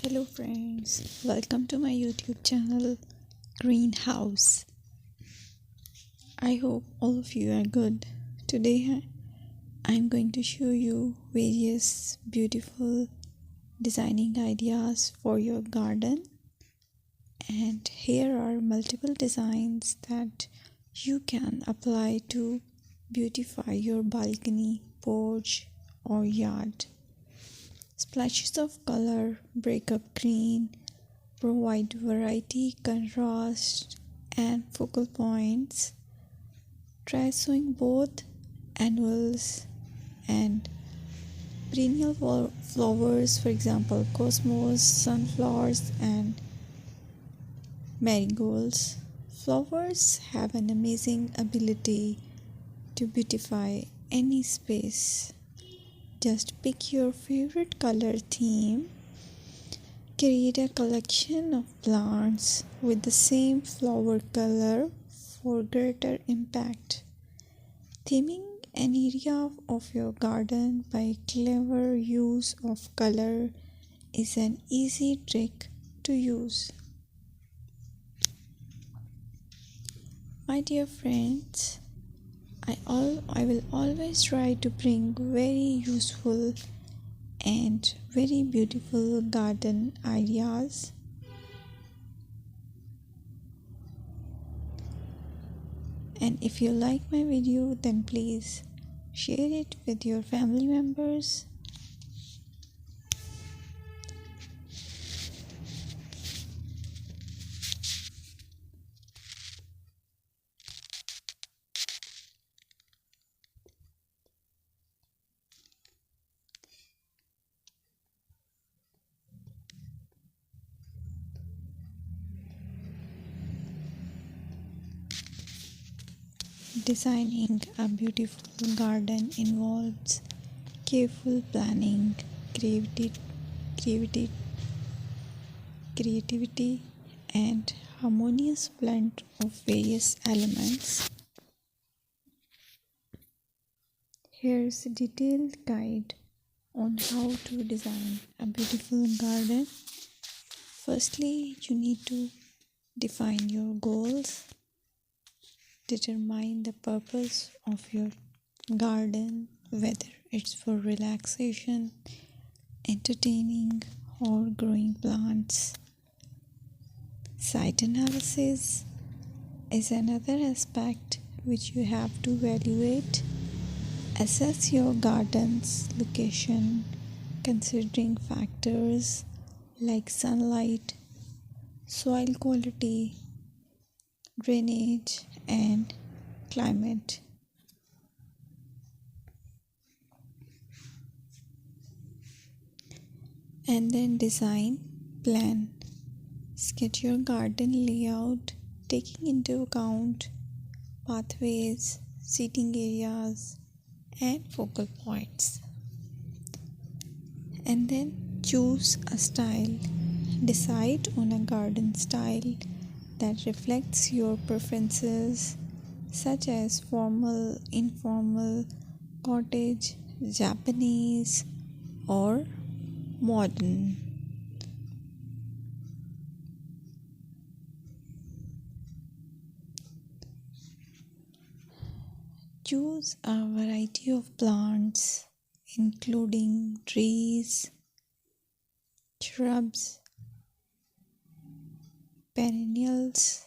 Hello friends, welcome to my YouTube channel Greenhouse. I hope all of you are good. Today I'm going to show you various beautiful designing ideas for your garden, and here are multiple designs that you can apply to beautify your balcony, porch or yard. Splashes of color break up green, provide variety, contrast, and focal points. Try sowing both annuals and perennial flowers, for example, cosmos, sunflowers, and marigolds. Flowers have an amazing ability to beautify any space. Just pick your favorite color theme. Create a collection of plants with the same flower color for greater impact. Theming an area of your garden by clever use of color is an easy trick to use. My dear friends, I will always try to bring very useful and very beautiful garden ideas. And if you like my video, then please share it with your family members. Designing a beautiful garden involves careful planning, creativity, and harmonious blend of various elements. Here's a detailed guide on how to design a beautiful garden. Firstly, you need to define your goals. Determine the purpose of your garden, whether it's for relaxation, entertaining, or growing plants. Site analysis is another aspect which you have to evaluate. Assess your garden's location, considering factors like sunlight, soil quality, drainage, and climate. And then design, plan. Sketch your garden layout, taking into account pathways, seating areas, and focal points. And then choose a style. Decide on a garden style that reflects your preferences, such as formal, informal, cottage, Japanese, or modern. Choose a variety of plants, including trees, shrubs, perennials,